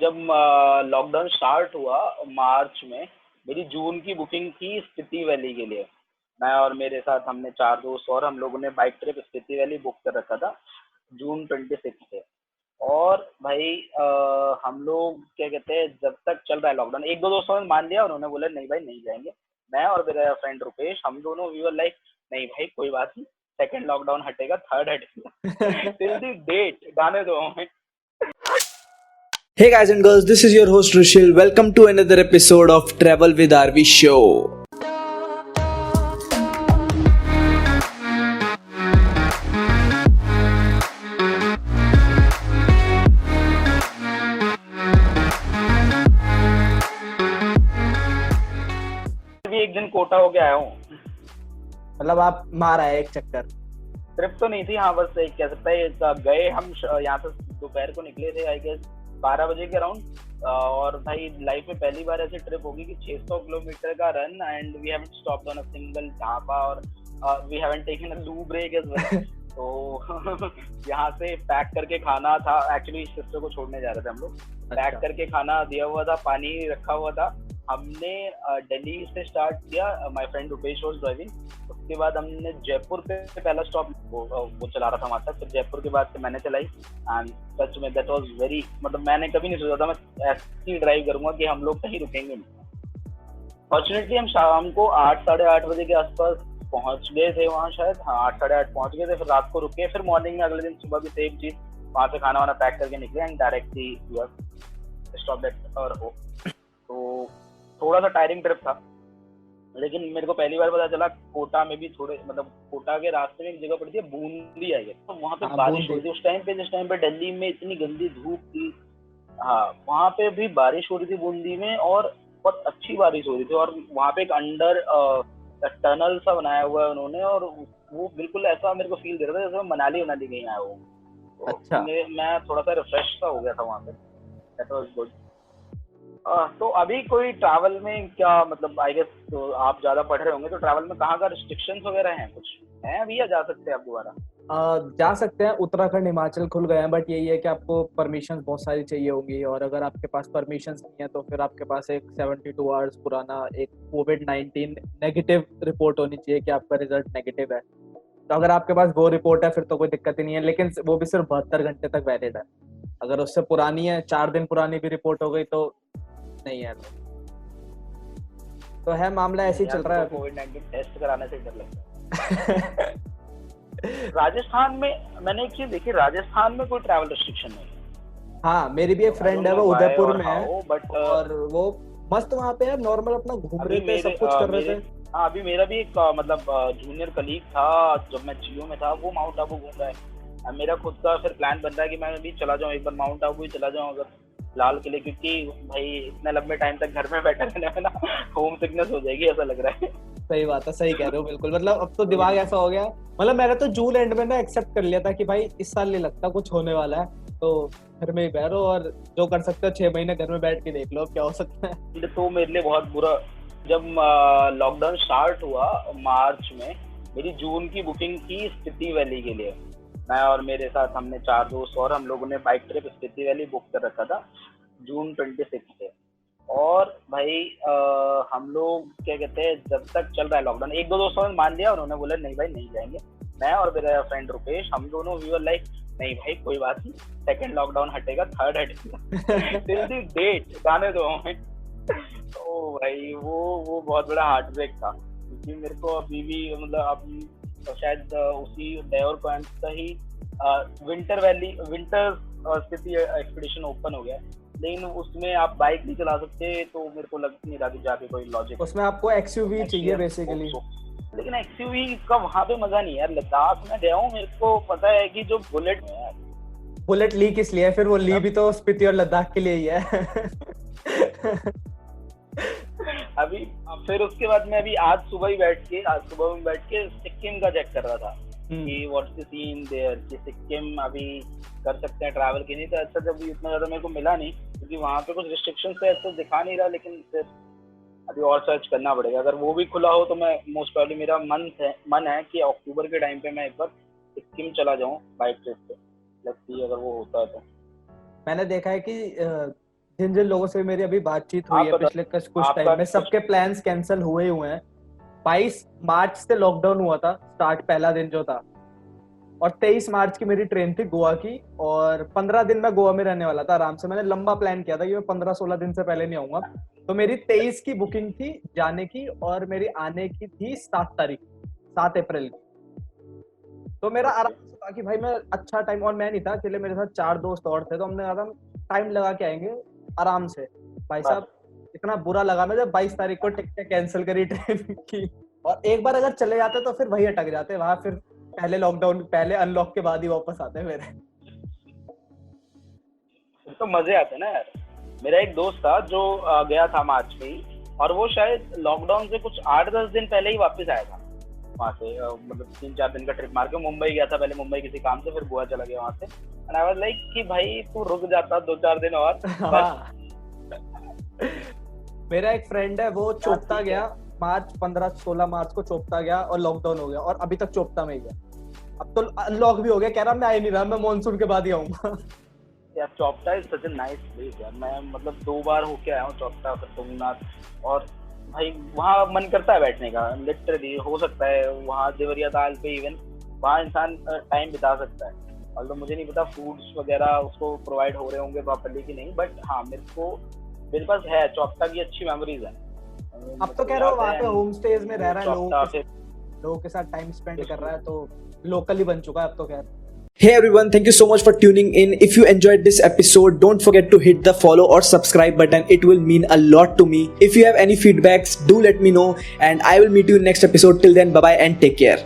जब lockdown start हुआ मार्च में, मेरी जून की बुकिंग थी स्पीति वैली के लिए। मैं और मेरे साथ हमने 4 दोस्त और हम लोगों ने bike trip Spiti valley book कर रखा था जून 26 से। और भाई हम लोग क्या कहते हैं, जब तक चल रहा है लॉकडाउन, एक दो दोस्तों ने मान लिया, उन्होंने बोला नहीं भाई नहीं जाएंगे। मैं और मेरा फ्रेंड रुपेश, हम दोनों वी वर लाइक नहीं भाई कोई बात नहीं, सेकंड लॉकडाउन हटेगा, थर्ड हटेगा, टिल द डेट गाने दो हमें। Hey guys and girls, this is your host Rushil. Welcome to another episode of Travel with RV Show. अभी एक दिन कोटा हो के आया हूँ। मतलब आप मार आए एक चक्कर। ट्रिप तो नहीं थी, हाँ बस एक कह सकता है गए हम यहाँ से दोपहर को निकले थे आई गेस 12 बजे के अराउंड। और भाई लाइफ में पहली बार ऐसी ट्रिप होगी कि 600 किलोमीटर का run and we haven't stopped on a single dhaba और वी हैवंट टेकन अ लू ब्रेक एज वेल। तो यहाँ से पैक करके खाना था, एक्चुअली सिस्टर को छोड़ने जा रहे थे हम लोग। पैक करके खाना दिया हुआ था, पानी रखा हुआ था। हमने दिल्ली से स्टार्ट किया, my friend Rupesh was driving. उसके बाद हमने जयपुर पे पहला स्टॉप वो चला रहा था वहाँ तक, फिर जयपुर के बाद से मैंने चलाई। एंड सच में दैट वाज वेरी, मतलब मैंने कभी नहीं सोचा था मैं ऐसी ड्राइव करूंगा कि हम लोग कहीं रुकेंगे नहीं। फॉर्चुनेटली हम शाम को 8 साढ़े 8 बजे के आसपास पहुंच गए थे वहाँ, शायद हाँ 8 साढ़े 8 पहुंच गए थे। फिर रात को रुके, फिर मॉर्निंग में अगले दिन सुबह भी सेम चीज, वहाँ से खाना वाना पैक करके निकले एंड डायरेक्टली स्टॉप एट और हो। तो थोड़ा सा टायरिंग ट्रिप था, लेकिन मेरे को पहली बार पता चला कोटा में भी थोड़े, मतलब कोटा के रास्ते में एक जगह पड़ती है बूंदी आई है, तो वहाँ पे बारिश हो रही थी उस टाइम पे, जिस टाइम पे दिल्ली में इतनी गंदी धूप थी। हाँ वहाँ पे भी बारिश हो रही थी बूंदी में, और बहुत अच्छी बारिश हो रही थी। और वहाँ पे एक अंडर टनल सा बनाया हुआ है उन्होंने, और वो बिल्कुल ऐसा मेरे को फील दे रहा था जैसे मैं मनाली गई आया हूँ। तो अच्छा। मैं थोड़ा सा रिफ्रेश सा हो गया था वहाँ पे। That was good. तो अभी कोई ट्रैवल में क्या, मतलब आई गेस तो आप ज्यादा पढ़ रहे होंगे, तो ट्रैवल में कहाँ का रिस्ट्रिक्शंस वगैरह हैं, कुछ हैं अभी, या जा सकते हैं आप दोबारा? जा सकते हैं, उत्तराखंड हिमाचल खुल गए हैं, बट यही है कि आपको परमिशन बहुत सारी चाहिए होंगी, और अगर आपके पास परमिशन नहीं है तो फिर आपके पास एक 72 आवर्स पुराना एक कोविड-19 नेगेटिव रिपोर्ट होनी चाहिए कि आपका रिजल्ट नेगेटिव है। तो अगर आपके पास वो रिपोर्ट है फिर तो कोई दिक्कत ही नहीं है, लेकिन वो भी सिर्फ 72 घंटे तक वैलिड है। अगर उससे पुरानी है, 4 दिन पुरानी भी रिपोर्ट हो गई तो नहीं है। तो है मामला ऐसे ही चल रहा है। कोविड-19 टेस्ट कराने से डर लगता है। राजस्थान में मैंने एक चीज देखी, राजस्थान में कोई ट्रैवल रिस्ट्रिक्शन नहीं है। हाँ मेरी भी एक फ्रेंड है, वो उदयपुर में है, बट और वो मस्त वहाँ पे है, नॉर्मल अपना घूम रहे थे, सब कुछ कर रहे थे। हाँ अभी मेरा भी एक मतलब जूनियर कलीग था जब मैं जियो में था, वो माउंट आबू घूम रहा है। मेरा खुद का फिर प्लान बन रहा है कि मैं भी चला जाऊँ, एक बार माउंट आबू ही चला जाऊँ अगर लाल किले, क्योंकि भाई इतने लंबे टाइम तक घर में बैठे रहने में ना होम सिकनेस हो जाएगी ऐसा लग रहा है। सही बात है, सही कह रहे हो बिल्कुल। मतलब अब तो दिमाग ऐसा हो गया, मतलब मैंने तो जून एंड में ना एक्सेप्ट कर लिया था कि भाई इस साल नहीं लगता कुछ होने वाला है, तो घर में ही बैठो और जो कर सकते हो 6 महीने घर में बैठ के देख लो क्या हो सकता है। तो मेरे लिए बहुत बुरा, जब लॉकडाउन स्टार्ट हुआ मार्च में, मेरी जून की बुकिंग थी स्पीति वैली के लिए। मैं और मेरे साथ हमने 4 दोस्त और हम लोगों ने bike trip Spiti valley book कर रखा था जून 26 से। और भाई हम लोग क्या कहते हैं, जब तक चल रहा है लॉकडाउन, एक दो दोस्तों ने मान लिया, उन्होंने बोला नहीं भाई नहीं जाएंगे। मैं और मेरा फ्रेंड रुपेश, हम दोनों वी वर लाइक नहीं भाई कोई बात नहीं, सेकंड लॉकडाउन हटेगा, थर्ड हटेगा, टिल द डेट गाने दो हमें। तो भाई वो बहुत बड़ा हार्ट ब्रेक था, क्योंकि मेरे को अभी भी, मतलब अभी शायद उसी देवर पॉइंट का ही विंटर स्पीति एक्सपीडिशन ओपन हो गया, लेकिन उसमें आप बाइक नहीं चला सकते, तो मेरे को लग नहीं रहा कि जाके कोई लॉजिक। उसमें आपको एक्सयूवी चाहिए बेसिकली, लेकिन एक्सयूवी का वहाँ पे मजा नहीं है यार। लद्दाख में गया हूँ, मेरे को पता है कि जो बुलेट ली किस लिए है, फिर वो ली भी तो स्पीति और लद्दाख के लिए ही है। अभी फिर उसके बाद मैं अभी आज सुबह में बैठ के सिक्किम का चेक कर रहा था कि व्हाट्स द सीन देयर, कि सिक्किम अभी कर सकते हैं ट्रैवल की नहीं। तो अच्छा जब इतना ज्यादा मेरे को मिला नहीं, क्योंकि वहाँ पे कुछ रिस्ट्रिक्शंस है तो दिखा नहीं रहा, लेकिन फिर अभी और सर्च करना पड़ेगा। अगर वो भी खुला हो तो मैं मोस्ट प्रोबेबली, मेरा मन है कि अक्टूबर के टाइम पे मैं एक बार सिक्किम चला जाऊँ बाइक ट्रिप पे। लेट्स सी अगर वो होता है तो। मैंने देखा है कि जिन जिन लोगों से मेरी अभी बातचीत हुई आप है बताओ, पिछले कुछ आपका टाइम में, कुछ सबके प्लान्स कैंसिल हुए हुए हैं। 22 मार्च से लॉकडाउन हुआ था स्टार्ट, पहला दिन जो था, और 23 मार्च की मेरी ट्रेन थी गोवा की, और 15 दिन मैं गोवा में रहने वाला था आराम से। मैंने लंबा प्लान किया था कि मैं 15-16 दिन से पहले नहीं आऊंगा। तो मेरी 23 की बुकिंग थी जाने की, और मेरी आने की थी 7 तारीख, 7 अप्रैल की। तो मेरा आराम से था कि भाई मैं अच्छा टाइम, और मैं नहीं था अकेले, मेरे साथ 4 दोस्त और थे, तो हमने कहा था टाइम लगा के आएंगे आराम से। भाई बस साहब इतना बुरा लगा ना जब 22 तारीख को टिकटें कैंसिल करी ट्रेन की। और एक बार अगर चले जाते तो फिर वही अटक जाते वहां, फिर पहले लॉकडाउन, पहले अनलॉक के बाद ही वापस आते मेरे। तो मजे आते ना यार। मेरा एक दोस्त था जो गया था मार्च में ही, और वो शायद लॉकडाउन से कुछ 8-10 दिन पहले ही वापस आया था वहां से। मतलब 3-4 दिन का ट्रिप मार के मुंबई गया था पहले, मुंबई किसी काम से, फिर गोवा चला गया वहां से। एंड आई वाज लाइक कि भाई तू रुक जाता 2-4 दिन और। हाँ। मेरा एक फ्रेंड है, वो चोपता गया मार्च 15-16 मार्च को चोपता गया, और लॉकडाउन हो गया, और अभी तक चोपता में ही गया। अब तो अनलॉक भी हो गया, कह रहा मैं आ ही नहीं रहा, मैं मॉनसून के बाद ही आऊंगा। यार Chopta is such a nice place यार। मैं मतलब 2 बार होके आया हूँ चोपता, फिर तुंगनाथ, और भाई वहाँ मन करता है बैठने का लिटरली। हो सकता है वहाँ देवरिया ताल पे इवन वहाँ इंसान टाइम बिता सकता है। और तो मुझे नहीं पता फूड्स वगैरह उसको प्रोवाइड हो रहे होंगे प्रॉपर्ली कि नहीं, बट हाँ मेरे पास है चोपता की अच्छी मेमोरीज है। अब तो कह रहे हो वहाँ पे होम स्टेज में रह रहा है, लोगों के साथ टाइम स्पेंड कर रहा है, तो लोकल ही बन चुका है अब तो खैर। Hey everyone, thank you so much for tuning in. If you enjoyed this episode, don't forget to hit the follow or subscribe button. It will mean a lot to me. If you have any feedbacks, do let me know, and I will meet you in next episode. Till then, bye bye and take care.